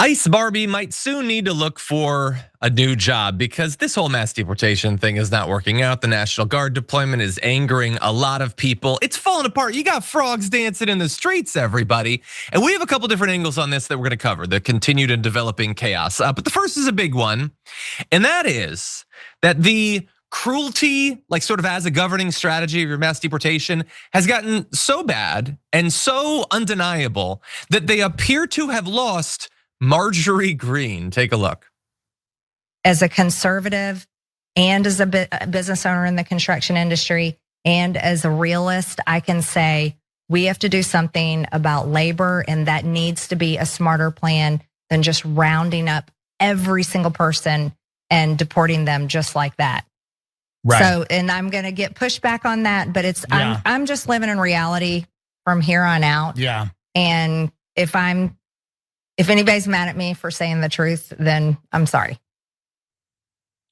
Ice Barbie might soon need to look for a new job because this whole mass deportation thing is not working out. The National Guard deployment is angering a lot of people. It's falling apart. You got frogs dancing in the streets, everybody. And we have a couple different angles on this that we're gonna cover, the continued and developing chaos. But the first is a big one, and that is that the cruelty, like sort of as a governing strategy of your mass deportation, has gotten so bad and so undeniable that they appear to have lost Marjorie Greene. Take a look. As a conservative and as a business owner in the construction industry and as a realist, I can say we have to do something about labor, and that needs to be a smarter plan than just rounding up every single person and deporting them just like that. Right. So, and I'm gonna get pushback on that, but I'm just living in reality from here on out. Yeah. And if anybody's mad at me for saying the truth, then I'm sorry.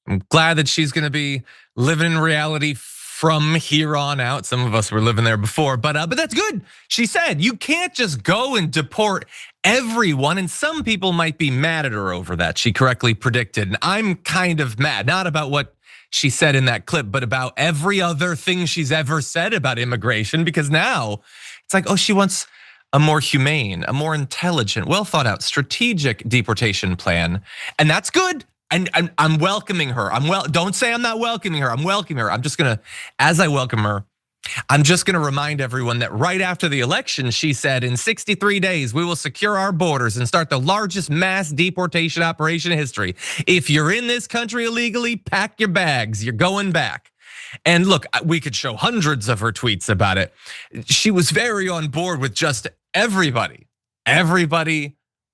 I'm glad that she's gonna be living in reality from here on out. Some of us were living there before, but that's good. She said you can't just go and deport everyone, and some people might be mad at her over that. She correctly predicted, and I'm kind of mad, not about what she said in that clip, but about every other thing she's ever said about immigration, because now it's like, oh, she wants a more humane, a more intelligent, well thought out, strategic deportation plan. And that's good. And I'm welcoming her. Don't say I'm not welcoming her. I'm welcoming her. I'm just gonna, as I welcome her, I'm just gonna remind everyone that right after the election, she said in 63 days, we will secure our borders and start the largest mass deportation operation in history. If you're in this country illegally, pack your bags, you're going back. And look, we could show hundreds of her tweets about it. She was very on board with just everybody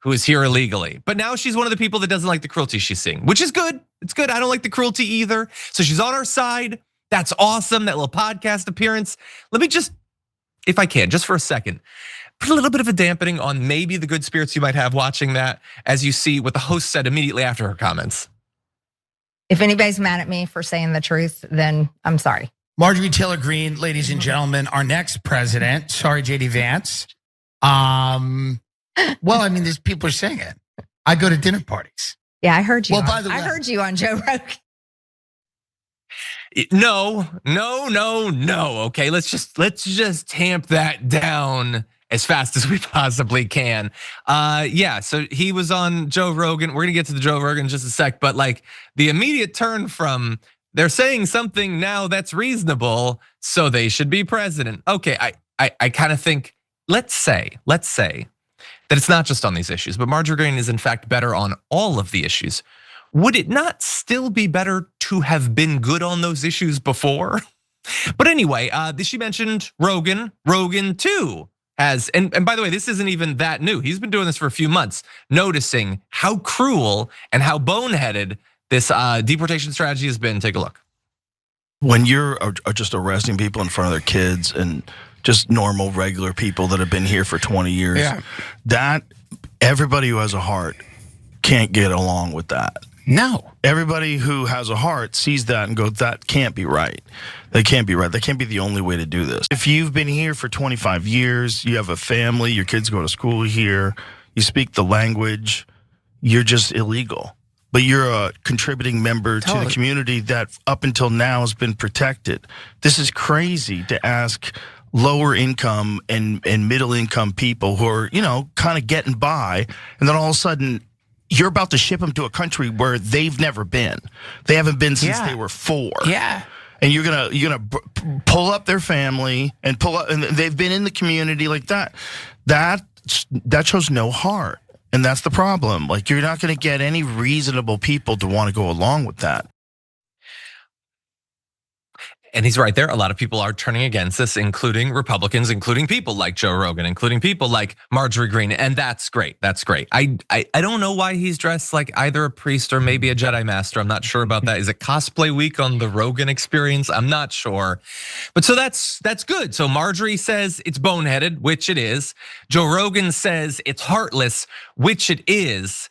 who is here illegally. But now she's one of the people that doesn't like the cruelty she's seeing, which is good. It's good. I don't like the cruelty either. So she's on our side. That's awesome, that little podcast appearance. Let me just, if I can, just for a second, put a little bit of a dampening on maybe the good spirits you might have watching that, as you see what the host said immediately after her comments. If anybody's mad at me for saying the truth, then I'm sorry. Marjorie Taylor Greene, ladies and gentlemen, our next president. Sorry, JD Vance. Well, I mean, there's people are saying it. I go to dinner parties. Yeah, I heard you. Well, by the way, I heard you on Joe Rogan. No. Okay, let's just tamp that down as fast as we possibly can. Yeah, so he was on Joe Rogan. We're gonna get to the Joe Rogan in just a sec, but like the immediate turn from they're saying something now that's reasonable, so they should be president. Okay, I kind of think, let's say that it's not just on these issues, but Marjorie Greene is in fact better on all of the issues. Would it not still be better to have been good on those issues before? But anyway, she mentioned Rogan. Rogan too has, and by the way, this isn't even that new. He's been doing this for a few months, noticing how cruel and how boneheaded this deportation strategy has been. Take a look. When you're just arresting people in front of their kids and just normal, regular people that have been here for 20 years, that everybody who has a heart can't get along with that. No. Everybody who has a heart sees that and goes, that can't be right. That can't be right. That can't be the only way to do this. If you've been here for 25 years, you have a family, your kids go to school here, you speak the language, you're just illegal. But you're a contributing member to the community that up until now has been protected. This is crazy to ask lower income and middle income people who are, kind of getting by, and then all of a sudden you're about to ship them to a country where they've never been. They haven't been since they were 4. Yeah. And you're gonna pull up their family and pull up, and they've been in the community like that. That shows no heart. And that's the problem. Like, you're not gonna get any reasonable people to want to go along with that. And he's right there. A lot of people are turning against this, including Republicans, including people like Joe Rogan, including people like Marjorie Greene. And that's great. That's great. I don't know why he's dressed like either a priest or maybe a Jedi Master. I'm not sure about that. Is it cosplay week on the Rogan Experience? I'm not sure. But so that's good. So Marjorie says it's boneheaded, which it is. Joe Rogan says it's heartless, which it is.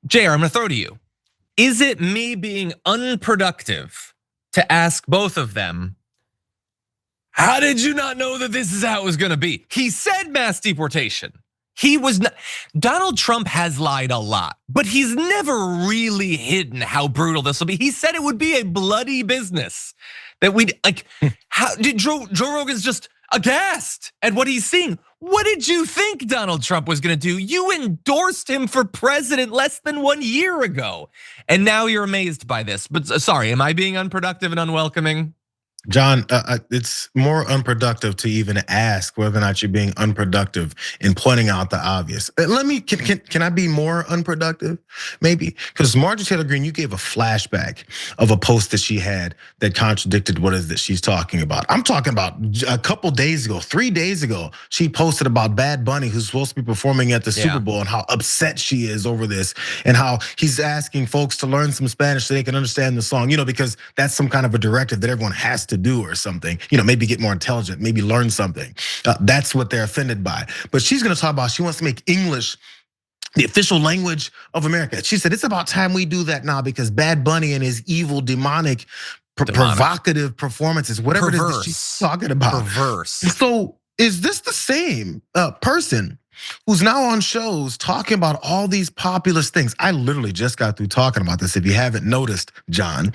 Jayar, I'm gonna throw to you. Is it me being unproductive to ask both of them, how did you not know that this is how it was gonna be? He said mass deportation. He was not, Donald Trump has lied a lot, but he's never really hidden how brutal this will be. He said it would be a bloody business. That we'd like, how did Joe Rogan's just aghast at what he's seeing. What did you think Donald Trump was gonna do? You endorsed him for president less than 1 year ago. And now you're amazed by this. But sorry, am I being unproductive and unwelcoming? John, it's more unproductive to even ask whether or not you're being unproductive in pointing out the obvious. Can I be more unproductive? Maybe, because Marjorie Taylor Greene, you gave a flashback of a post that she had that contradicted what it is that she's talking about. I'm talking about a couple days ago, 3 days ago, she posted about Bad Bunny, who's supposed to be performing at the Super Bowl, and how upset she is over this, and how he's asking folks to learn some Spanish so they can understand the song, because that's some kind of a directive that everyone has to do or something, maybe get more intelligent, maybe learn something. That's what they're offended by. But she's gonna talk about, she wants to make English the official language of America. She said, it's about time we do that now because Bad Bunny and his evil, demonic, provocative performances, whatever it is that she's talking about. Perverse. So is this the same person who's now on shows talking about all these populist things? I literally just got through talking about this, if you haven't noticed, John.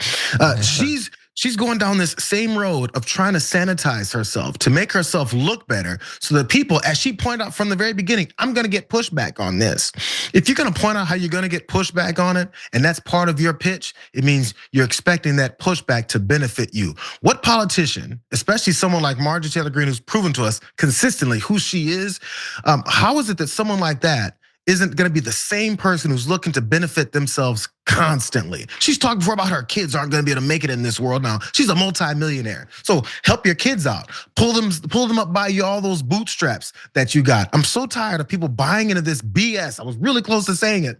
She's going down this same road of trying to sanitize herself, to make herself look better, so that people, as she pointed out from the very beginning, I'm gonna get pushback on this. If you're gonna point out how you're gonna get pushback on it, and that's part of your pitch, it means you're expecting that pushback to benefit you. What politician, especially someone like Marjorie Taylor Greene, who's proven to us consistently who she is, how is it that someone like that isn't gonna be the same person who's looking to benefit themselves constantly? She's talking before about her kids aren't gonna be able to make it in this world now. She's a multi-millionaire. So help your kids out. Pull them up by you all those bootstraps that you got. I'm so tired of people buying into this BS. I was really close to saying it.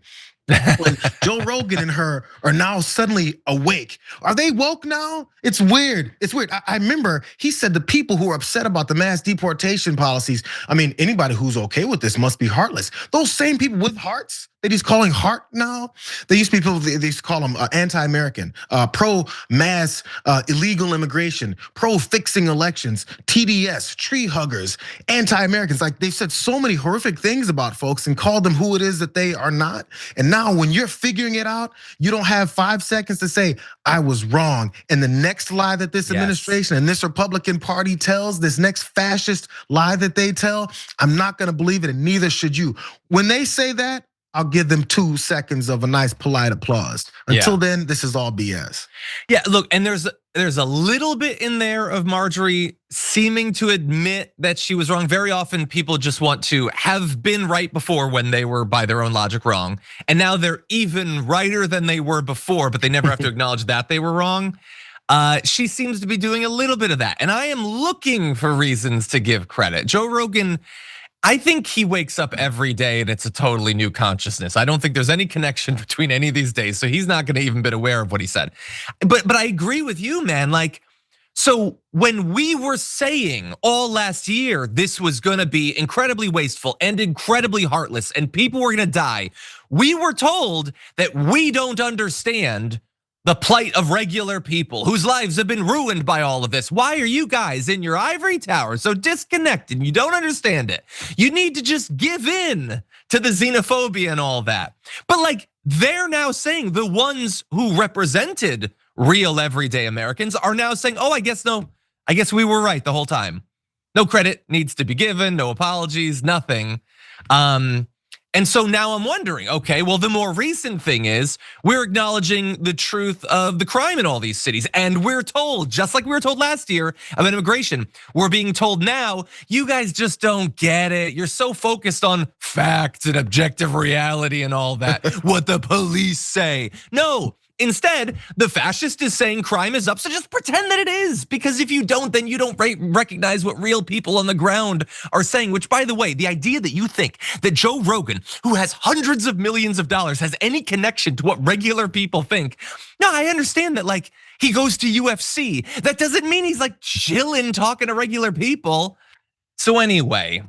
When Joe Rogan and her are now suddenly awake. Are they woke now? It's weird. It's weird. I remember he said the people who are upset about the mass deportation policies, anybody who's okay with this must be heartless. Those same people with hearts that he's calling heart now, they used to be people, they used to call them anti-American, pro-mass illegal immigration, pro-fixing elections, TDS, tree huggers, anti-Americans. Like, they've said so many horrific things about folks and called them who it is that they are not. And now when you're figuring it out, you don't have 5 seconds to say, I was wrong. And the next lie that this administration and this Republican Party tells, this next fascist lie that they tell, I'm not gonna believe it, and neither should you. When they say that, I'll give them 2 seconds of a nice polite applause. Until then, this is all BS. Yeah, look, and there's a little bit in there of Marjorie seeming to admit that she was wrong. Very often people just want to have been right before when they were by their own logic wrong. And now they're even righter than they were before, but they never have to acknowledge that they were wrong. She seems to be doing a little bit of that. And I am looking for reasons to give credit. Joe Rogan, I think he wakes up every day and it's a totally new consciousness. I don't think there's any connection between any of these days, so he's not gonna even been aware of what he said. But I agree with you, man. Like, so when we were saying all last year this was gonna be incredibly wasteful and incredibly heartless and people were gonna die, we were told that we don't understand the plight of regular people whose lives have been ruined by all of this. Why are you guys in your ivory tower so disconnected? You don't understand it. You need to just give in to the xenophobia and all that. But like, they're now saying, the ones who represented real everyday Americans are now saying, oh, I guess we were right the whole time. No credit needs to be given, no apologies, nothing. And so now I'm wondering, okay, well, the more recent thing is we're acknowledging the truth of the crime in all these cities. And we're told, just like we were told last year about immigration, we're being told now, you guys just don't get it. You're so focused on facts and objective reality and all that, what the police say. No. Instead, the fascist is saying crime is up, so just pretend that it is. Because if you don't, then you don't recognize what real people on the ground are saying. Which, by the way, the idea that you think that Joe Rogan, who has hundreds of millions of dollars, has any connection to what regular people think. No, I understand that, like, he goes to UFC. That doesn't mean he's like chilling, talking to regular people. So anyway,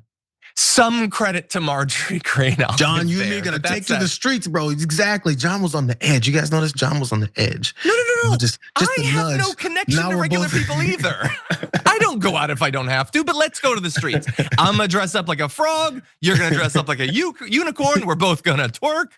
some credit to Marjorie Greene. John, you and me gonna take to the streets, bro. Exactly. John was on the edge. You guys notice John was on the edge. No. Just I a have nudge. no connection Now to we're regular both- people either. I don't go out if I don't have to, but let's go to the streets. I'm gonna dress up like a frog. You're gonna dress up like a unicorn. We're both gonna twerk.